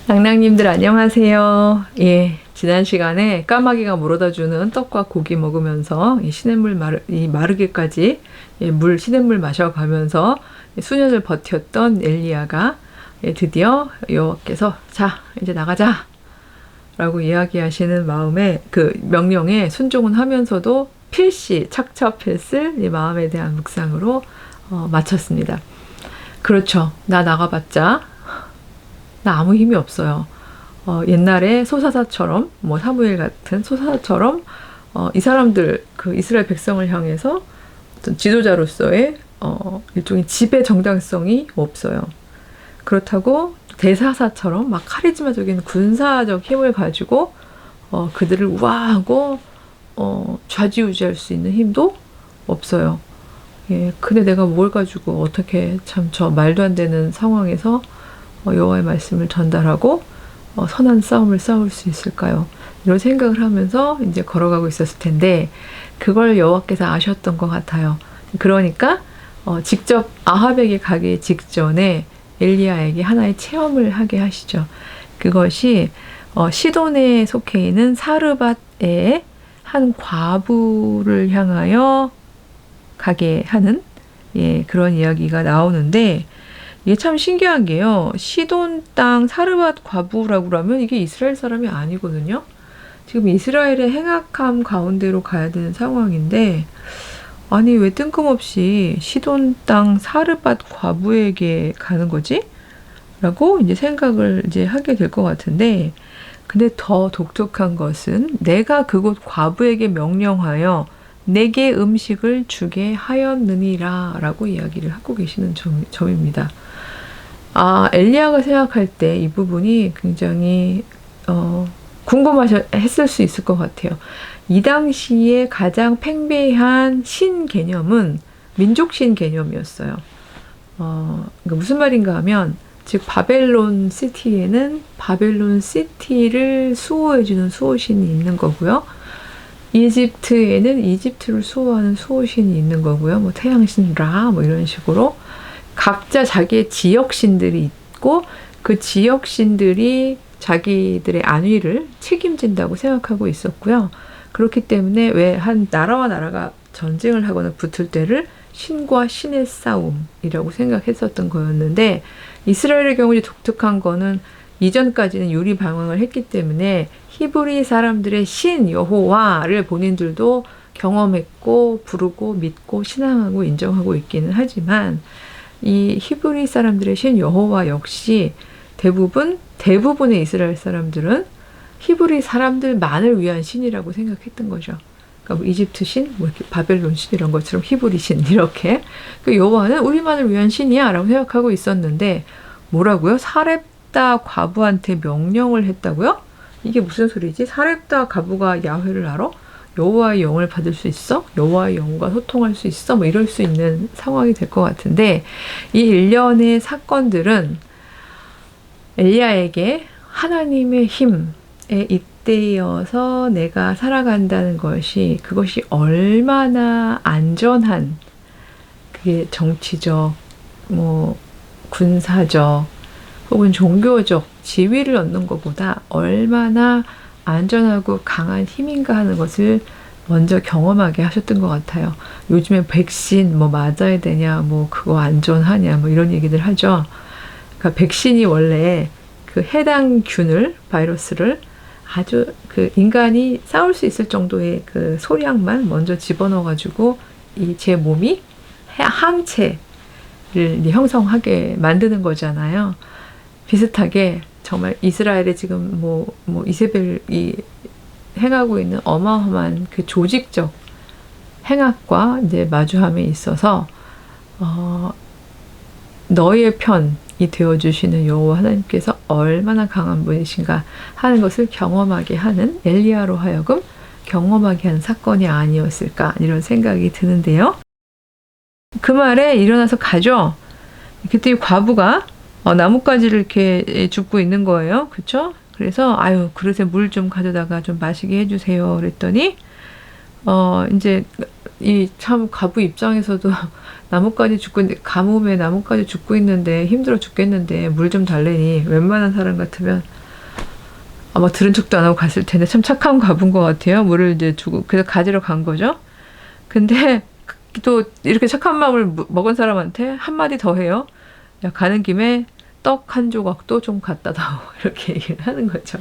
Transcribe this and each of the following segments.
낭낭님들 안녕하세요. 예, 지난 시간에 까마귀가 물어다주는 떡과 고기 먹으면서 시냇물 마르기까지 시냇물 마셔가면서 수년을 버텼던 엘리야가 드디어 여호와께서 자 이제 나가자 라고 이야기하시는 마음에 그 명령에 순종은 하면서도 필시 착잡했을 이 마음에 대한 묵상으로 마쳤습니다. 그렇죠. 나 나가봤자 나 아무 힘이 없어요. 옛날에 소사사처럼 사무엘 같은 소사사처럼 이 사람들 그 이스라엘 백성을 향해서 어떤 지도자로서의 일종의 지배 정당성이 없어요. 그렇다고 대사사처럼 막 카리즈마적인 군사적 힘을 가지고 그들을 우아하고 좌지우지할 수 있는 힘도 없어요. 예, 근데 내가 뭘 가지고 어떻게 참 저 말도 안 되는 상황에서 여호와의 말씀을 전달하고 선한 싸움을 싸울 수 있을까요? 이런 생각을 하면서 이제 걸어가고 있었을 텐데 그걸 여호와께서 아셨던 것 같아요. 그러니까 직접 아합에게 가기 직전에 엘리야에게 하나의 체험을 하게 하시죠. 그것이 시돈에 속해 있는 사르밧의 한 과부를 향하여 가게 하는 그런 이야기가 나오는데 이게 참 신기한 게요. 시돈 땅 사르밧 과부라고 하면 이게 이스라엘 사람이 아니거든요. 지금 이스라엘의 행악함 가운데로 가야 되는 상황인데 아니 왜 뜬금없이 시돈 땅 사르밧 과부에게 가는 거지? 라고 이제 생각을 이제 하게 될 것 같은데 근데 더 독특한 것은 내가 그곳 과부에게 명령하여 내게 음식을 주게 하였느니라 라고 이야기를 하고 계시는 점입니다. 엘리야가 생각할 때 이 부분이 굉장히 궁금했을 수 있을 것 같아요. 이 당시에 가장 팽배한 신 개념은 민족신 개념이었어요. 그러니까 무슨 말인가 하면 즉 바벨론 시티에는 바벨론 시티를 수호해주는 수호신이 있는 거고요. 이집트에는 이집트를 수호하는 수호신이 있는 거고요. 태양신 라 이런 식으로 각자 자기의 지역신들이 있고 그 지역신들이 자기들의 안위를 책임진다고 생각하고 있었고요. 그렇기 때문에 왜 한 나라와 나라가 전쟁을 하거나 붙을 때를 신과 신의 싸움이라고 생각했었던 거였는데 이스라엘의 경우 독특한 거는 이전까지는 유리방황을 했기 때문에 히브리 사람들의 신 여호와를 본인들도 경험했고 부르고 믿고 신앙하고 인정하고 있기는 하지만 이 히브리 사람들의 신 여호와 역시 대부분의 이스라엘 사람들은 히브리 사람들만을 위한 신이라고 생각했던 거죠. 그러니까 이집트 신, 이렇게 바벨론 신 이런 것처럼 히브리 신 이렇게 그 여호와는 우리만을 위한 신이야 라고 생각하고 있었는데 뭐라고요? 사렙다 과부한테 명령을 했다고요? 이게 무슨 소리지? 사렙다 과부가 야훼를 알아? 여호와의 영을 받을 수 있어? 여호와의 영과 소통할 수 있어? 이럴 수 있는 상황이 될 것 같은데 이 일련의 사건들은 엘리야에게 하나님의 힘에 잇대어서 내가 살아간다는 그것이 얼마나 안전한 그게 정치적, 군사적 혹은 종교적 지위를 얻는 것보다 얼마나 안전하고 강한 힘인가 하는 것을 먼저 경험하게 하셨던 것 같아요. 요즘에 백신 맞아야 되냐, 그거 안전하냐, 이런 얘기들 하죠. 그러니까 백신이 원래 그 해당 바이러스를 아주 그 인간이 싸울 수 있을 정도의 그 소량만 먼저 집어넣어가지고 제 몸이 항체를 형성하게 만드는 거잖아요. 비슷하게 정말 이스라엘에 지금 이세벨이 행하고 있는 어마어마한 그 조직적 행악과 이제 마주함에 있어서 너희의 편이 되어주시는 여호와 하나님께서 얼마나 강한 분이신가 하는 것을 경험하게 하는 엘리야로 하여금 경험하게 하는 사건이 아니었을까 이런 생각이 드는데요. 그 말에 일어나서 가죠. 그때 이 과부가 나뭇가지를 이렇게 줍고 있는 거예요. 그쵸? 그래서 그릇에 물 좀 가져다가 좀 마시게 해주세요. 그랬더니 이제 이 참 과부 입장에서도 나뭇가지 죽고 있는데, 가뭄에 나뭇가지 죽고 있는데 힘들어 죽겠는데 물 좀 달래니 웬만한 사람 같으면 아마 들은 척도 안 하고 갔을 텐데 참 착한 과부인 것 같아요. 물을 이제 주고 그래서 가지러 간 거죠. 근데 또 이렇게 착한 마음을 먹은 사람한테 한마디 더 해요. 야, 가는 김에 떡 한 조각도 좀 갖다 다오. 이렇게 얘기를 하는 거죠.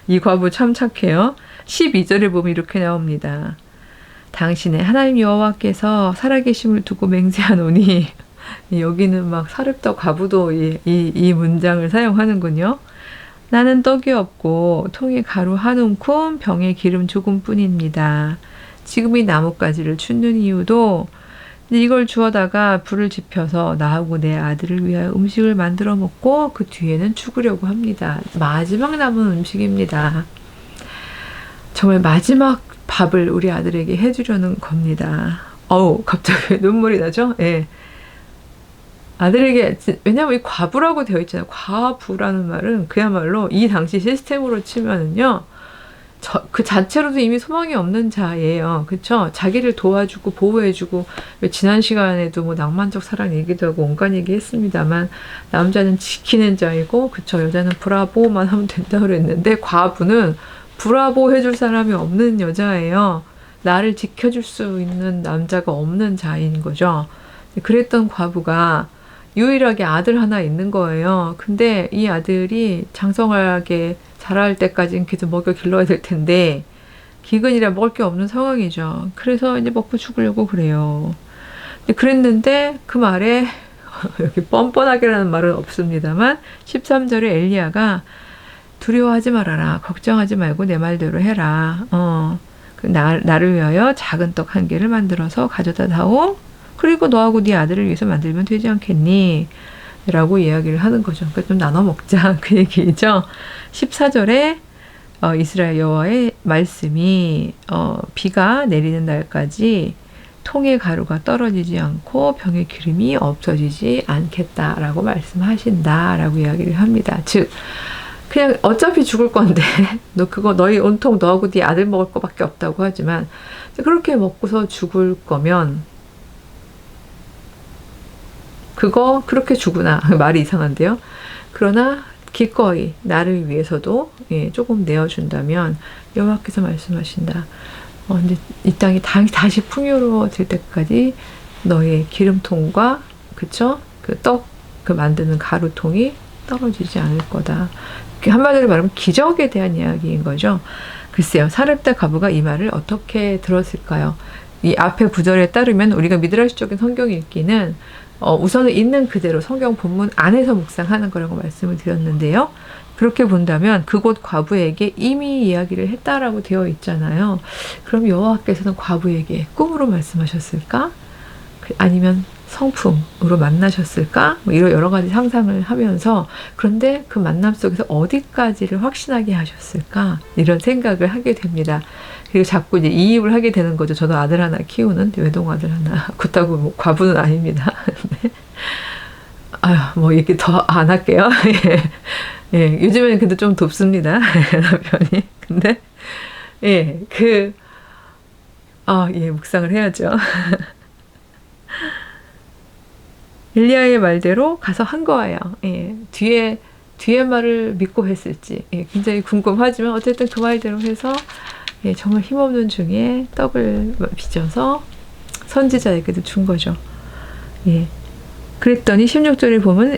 이 과부 참 착해요. 12절에 보면 이렇게 나옵니다. 당신의 하나님 여호와께서 살아계심을 두고 맹세하노니, 여기는 막 사렙다 과부도 이 문장을 사용하는군요. 나는 떡이 없고 통에 가루 한 움큼 병에 기름 조금뿐입니다. 지금 이 나뭇가지를 춥는 이유도 이걸 주워다가 불을 지펴서 나하고 내 아들을 위하여 음식을 만들어 먹고 그 뒤에는 죽으려고 합니다. 마지막 남은 음식입니다. 정말 마지막 밥을 우리 아들에게 해주려는 겁니다. 갑자기 눈물이 나죠? 예. 아들에게, 왜냐면 이 과부라고 되어 있잖아요. 과부라는 말은 그야말로 이 당시 시스템으로 치면은요, 그 자체로도 이미 소망이 없는 자예요. 그쵸? 자기를 도와주고 보호해주고, 지난 시간에도 뭐 낭만적 사랑 얘기도 하고 온갖 얘기 했습니다만, 남자는 지키는 자이고, 그쵸? 여자는 브라보만 하면 된다고 그랬는데, 과부는 브라보 해줄 사람이 없는 여자예요. 나를 지켜줄 수 있는 남자가 없는 자인 거죠. 그랬던 과부가 유일하게 아들 하나 있는 거예요. 근데 이 아들이 장성하게 자랄 때까지는 계속 먹여 길러야 될 텐데 기근이라 먹을 게 없는 상황이죠. 그래서 이제 먹고 죽으려고 그래요. 그랬는데 그 말에 여기 뻔뻔하게라는 말은 없습니다만 13절에 엘리야가 두려워하지 말아라. 걱정하지 말고 내 말대로 해라. 나를 위하여 작은 떡 한 개를 만들어서 가져다 다오. 그리고 너하고 네 아들을 위해서 만들면 되지 않겠니? 라고 이야기를 하는 거죠. 그러니까 좀 나눠 먹자. 그 얘기죠. 14절에 이스라엘 여호와의 말씀이 비가 내리는 날까지 통의 가루가 떨어지지 않고 병의 기름이 없어지지 않겠다라고 말씀하신다라고 이야기를 합니다. 즉 그냥 어차피 죽을 건데 너 그거 너희 온통 너하고 네 아들 먹을 거밖에 없다고 하지만 그렇게 먹고서 죽을 거면 그거 그렇게 주구나. 말이 이상한데요. 그러나 기꺼이 나를 위해서도 조금 내어준다면 여호와께서 말씀하신다. 근데 이 땅이 다시 풍요로워질 때까지 너의 기름통과 그쵸? 그 떡 그 만드는 가루통이 떨어지지 않을 거다. 한마디로 말하면 기적에 대한 이야기인 거죠. 글쎄요. 사렙다 과부가 이 말을 어떻게 들었을까요? 이 앞에 구절에 따르면 우리가 미드라시적인 성경 읽기는 우선은 있는 그대로 성경 본문 안에서 묵상하는 거라고 말씀을 드렸는데요. 그렇게 본다면 그곳 과부에게 이미 이야기를 했다라고 되어 있잖아요. 그럼 여호와께서는 과부에게 꿈으로 말씀하셨을까? 아니면 성품으로 만나셨을까? 뭐 이런 여러 가지 상상을 하면서 그런데 그 만남 속에서 어디까지를 확신하게 하셨을까? 이런 생각을 하게 됩니다. 그리고 자꾸 이제 이입을 하게 되는 거죠. 저도 아들 하나 키우는 외동 아들 하나. 그렇다고 뭐 과부는 아닙니다. 뭐 얘기 더 안 할게요. 예, 요즘에는 근데 좀 덥습니다. 남편이. 근데 묵상을 해야죠. 엘리야의 말대로 가서 한 거예요. 뒤에 말을 믿고 했을지 굉장히 궁금하지만 어쨌든 그 말대로 해서 정말 힘없는 중에 떡을 빚어서 선지자에게도 준 거죠. 그랬더니 16절에 보면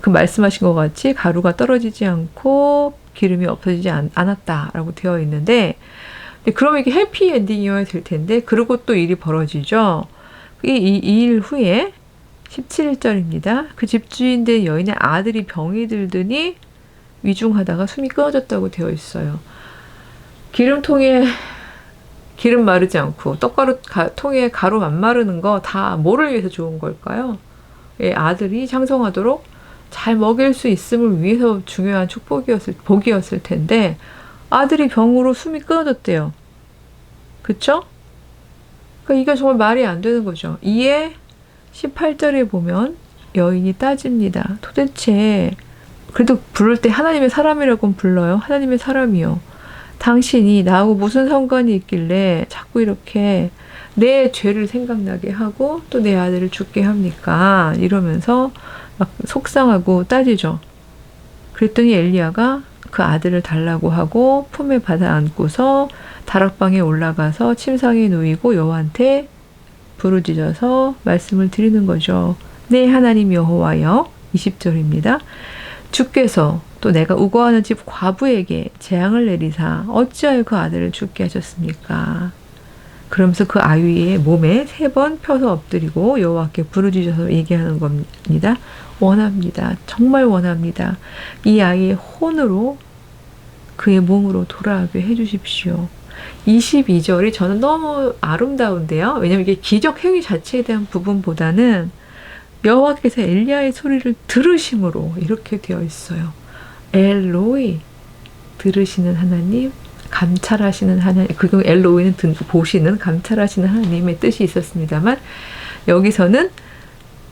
그 말씀하신 것 같이 가루가 떨어지지 않고 기름이 없어지지 않았다라고 되어 있는데 그럼 이게 해피 엔딩이어야 될 텐데 그러고 또 일이 벌어지죠. 이 일 후에 17절입니다. 그 집주인 된 여인의 아들이 병이 들더니 위중하다가 숨이 끊어졌다고 되어 있어요. 기름통에 기름 마르지 않고 떡가루 통에 가루 안 마르는 거 다 뭐를 위해서 좋은 걸까요? 아들이 장성하도록 잘 먹일 수 있음을 위해서 중요한 복이었을 텐데 아들이 병으로 숨이 끊어졌대요. 그쵸? 그러니까 이게 정말 말이 안 되는 거죠. 이에 18절에 보면 여인이 따집니다. 도대체 그래도 부를 때 하나님의 사람이라고는 불러요. 하나님의 사람이요. 당신이 나하고 무슨 상관이 있길래 자꾸 이렇게 내 죄를 생각나게 하고 또 내 아들을 죽게 합니까? 이러면서 막 속상하고 따지죠. 그랬더니 엘리야가 그 아들을 달라고 하고 품에 받아 안고서 다락방에 올라가서 침상에 누이고 여호와한테 부르짖어서 말씀을 드리는 거죠. 네, 하나님 여호와여, 20절입니다. 주께서 또 내가 우거하는 집 과부에게 재앙을 내리사 어찌하여 그 아들을 죽게 하셨습니까? 그러면서 그 아이의 몸에 3번 펴서 엎드리고 여호와께 부르짖어서 얘기하는 겁니다. 원합니다. 정말 원합니다. 이 아이의 혼으로 그의 몸으로 돌아가게 해주십시오. 22절이 저는 너무 아름다운데요. 왜냐하면 이게 기적 행위 자체에 대한 부분보다는 여호와께서 엘리야의 소리를 들으심으로 이렇게 되어 있어요. 엘로이, 들으시는 하나님, 감찰하시는 하나님, 그리고 엘로이는 보시는, 감찰하시는 하나님의 뜻이 있었습니다만 여기서는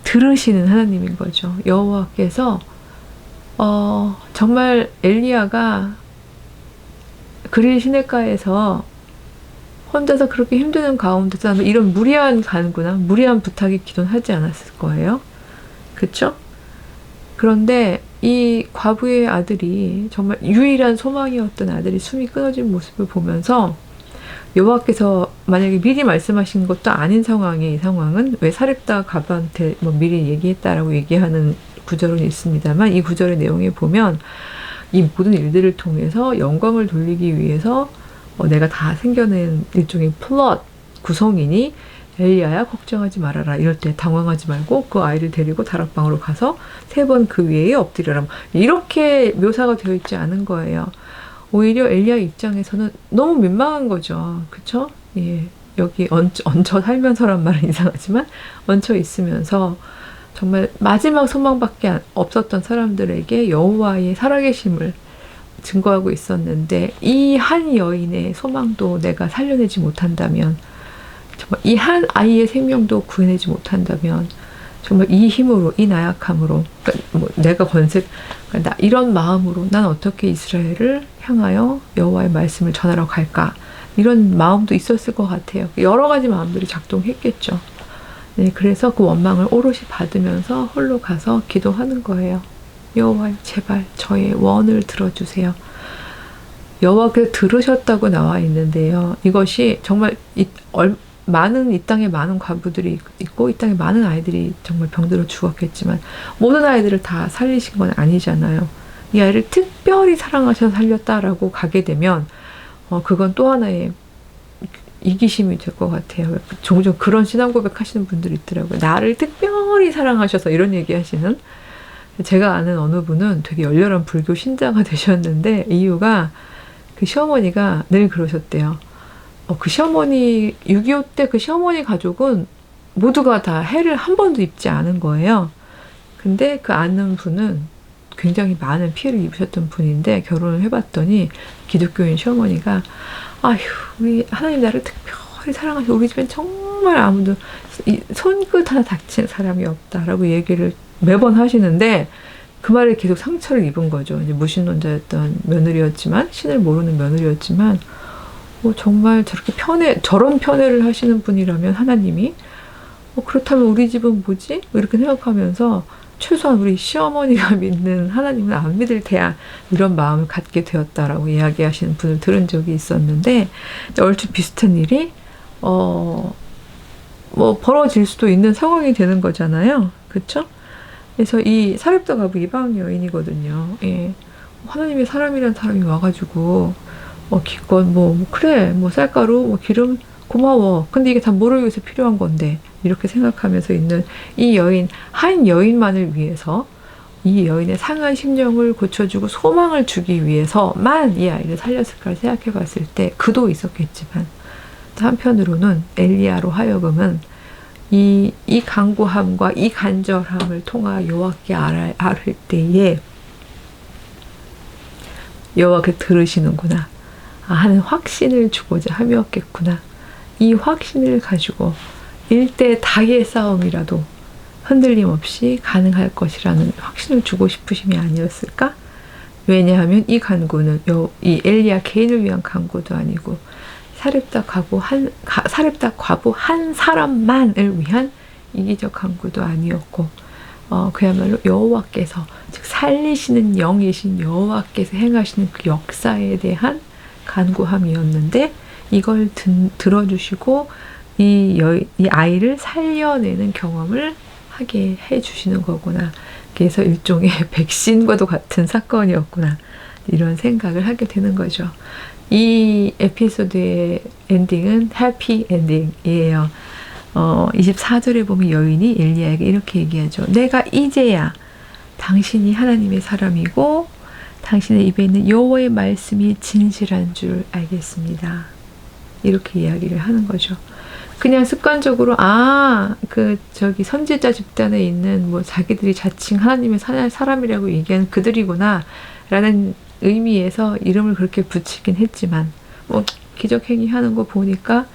들으시는 하나님인 거죠. 여호와께서 정말 엘리야가 그릴 시냇가에서 혼자서 그렇게 힘드는 가운데서 이런 무리한 간구나 무리한 부탁의 기도는 하지 않았을 거예요. 그쵸? 그런데 이 과부의 아들이 정말 유일한 소망이었던 아들이 숨이 끊어진 모습을 보면서 여호와께서 만약에 미리 말씀하신 것도 아닌 상황에 이 상황은 왜 사렙다 가브한테 뭐 미리 얘기했다라고 얘기하는 구절은 있습니다만 이 구절의 내용에 보면 이 모든 일들을 통해서 영광을 돌리기 위해서 내가 다 생겨낸 일종의 플롯 구성이니 엘리야야 걱정하지 말아라. 이럴 때 당황하지 말고 그 아이를 데리고 다락방으로 가서 3번 그 위에 엎드려라. 이렇게 묘사가 되어 있지 않은 거예요. 오히려 엘리야 입장에서는 너무 민망한 거죠. 그쵸? 예. 여기 얹혀 살면서란 말은 이상하지만 얹혀 있으면서 정말 마지막 소망밖에 없었던 사람들에게 여호와의 살아계심을 증거하고 있었는데 이 한 여인의 소망도 내가 살려내지 못한다면 정말 이 한 아이의 생명도 구해내지 못한다면 정말 이 힘으로 이 나약함으로 그러니까 내가 그러니까 이런 마음으로 난 어떻게 이스라엘을 향하여 여호와의 말씀을 전하러 갈까 이런 마음도 있었을 것 같아요. 여러 가지 마음들이 작동했겠죠. 네, 그래서 그 원망을 오롯이 받으면서 홀로 가서 기도하는 거예요. 여호와 제발 저의 원을 들어주세요. 여호와께서 들으셨다고 나와 있는데요. 이것이 정말 이 땅에 많은 과부들이 있고 이 땅에 많은 아이들이 정말 병들어 죽었겠지만 모든 아이들을 다 살리신 건 아니잖아요. 이 아이를 특별히 사랑하셔서 살렸다라고 가게 되면 그건 또 하나의 이기심이 될 것 같아요. 종종 그런 신앙 고백하시는 분들이 있더라고요. 나를 특별히 사랑하셔서 이런 얘기하시는 제가 아는 어느 분은 되게 열렬한 불교 신자가 되셨는데 이유가 그 시어머니가 늘 그러셨대요. 그 시어머니 6.25 때 그 시어머니 가족은 모두가 다 해를 한 번도 입지 않은 거예요. 근데 그 아는 분은 굉장히 많은 피해를 입으셨던 분인데 결혼을 해봤더니 기독교인 시어머니가 아휴 우리 하나님 나를 특별히 사랑하셔 우리 집엔 정말 아무도 손끝 하나 닥친 사람이 없다라고 얘기를 매번 하시는데 그 말에 계속 상처를 입은 거죠. 이제 무신론자였던 며느리였지만 신을 모르는 며느리였지만 정말 저렇게 저런 편애를 하시는 분이라면 하나님이 그렇다면 우리 집은 뭐지? 이렇게 생각하면서 최소한 우리 시어머니가 믿는 하나님은 안 믿을 테야 이런 마음을 갖게 되었다라고 이야기하시는 분을 들은 적이 있었는데 얼추 비슷한 일이 벌어질 수도 있는 상황이 되는 거잖아요. 그렇죠? 그래서 이 사렙다 가부 이방 여인이거든요. 예. 하나님의 사람이란 사람이 와가지고 기껏 그래 쌀가루 기름 고마워. 근데 이게 다 뭐를 위해서 필요한 건데 이렇게 생각하면서 있는 이 여인 한 여인만을 위해서 이 여인의 상한 심령을 고쳐주고 소망을 주기 위해서만 이 아이를 살렸을까 생각해 봤을 때 그도 있었겠지만 한편으로는 엘리야로 하여금은 이 간구함과 이 간절함을 통하 여호와께 아를 때에 여호와께 들으시는구나 하는 확신을 주고자 함이었겠구나. 이 확신을 가지고 일대 닭의 싸움이라도 흔들림 없이 가능할 것이라는 확신을 주고 싶으심이 아니었을까? 왜냐하면 이 간구는 이 엘리야 개인을 위한 간구도 아니고 사렙다 과부 한 사람만을 위한 이기적 간구도 아니었고 그야말로 여호와께서 즉 살리시는 영이신 여호와께서 행하시는 그 역사에 대한 간구함이었는데 이걸 들어주시고 이 아이를 살려내는 경험을 하게 해주시는 거구나. 그래서 일종의 백신과도 같은 사건이었구나. 이런 생각을 하게 되는 거죠. 이 에피소드의 엔딩은 해피 엔딩이에요. 24절에 보면 여인이 엘리야에게 이렇게 얘기하죠. 내가 이제야 당신이 하나님의 사람이고 당신의 입에 있는 여호와의 말씀이 진실한 줄 알겠습니다. 이렇게 이야기를 하는 거죠. 그냥 습관적으로 선지자 집단에 있는 자기들이 자칭 하나님의 사람이라고 얘기하는 그들이구나 라는 의미에서 이름을 그렇게 붙이긴 했지만 기적행위 하는 거 보니까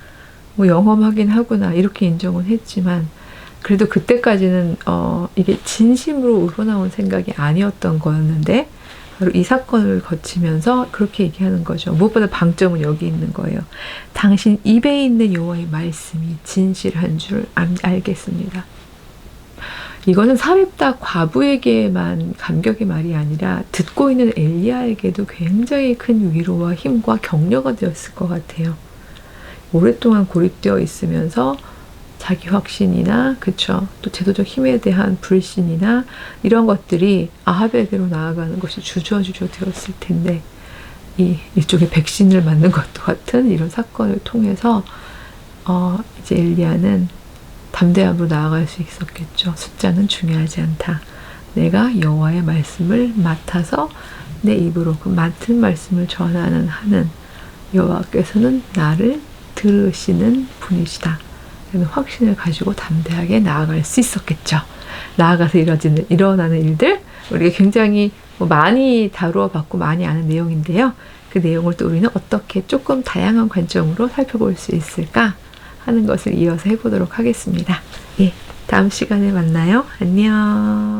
영험하긴 하구나 이렇게 인정은 했지만 그래도 그때까지는 이게 진심으로 우러나온 생각이 아니었던 거였는데 바로 이 사건을 거치면서 그렇게 얘기하는 거죠. 무엇보다 방점은 여기 있는 거예요. 당신 입에 있는 여호와의 말씀이 진실한 줄 알겠습니다. 이거는 사렙다 과부에게만 감격의 말이 아니라 듣고 있는 엘리야에게도 굉장히 큰 위로와 힘과 격려가 되었을 것 같아요. 오랫동안 고립되어 있으면서 자기 확신이나 또 제도적 힘에 대한 불신이나 이런 것들이 아합에게로 나아가는 것이 주저주저 되었을 텐데 일종의 백신을 맞는 것도 같은 이런 사건을 통해서 이제 엘리야는 담대함으로 나아갈 수 있었겠죠. 숫자는 중요하지 않다. 내가 여호와의 말씀을 맡아서 내 입으로 그 맡은 말씀을 전하는 하는 여호와께서는 나를 들으시는 분이시다. 라는 확신을 가지고 담대하게 나아갈 수 있었겠죠. 나아가서 일어나는 일들 우리가 굉장히 많이 다루어 봤고 많이 아는 내용인데요. 그 내용을 또 우리는 어떻게 조금 다양한 관점으로 살펴볼 수 있을까 하는 것을 이어서 해보도록 하겠습니다. 다음 시간에 만나요. 안녕.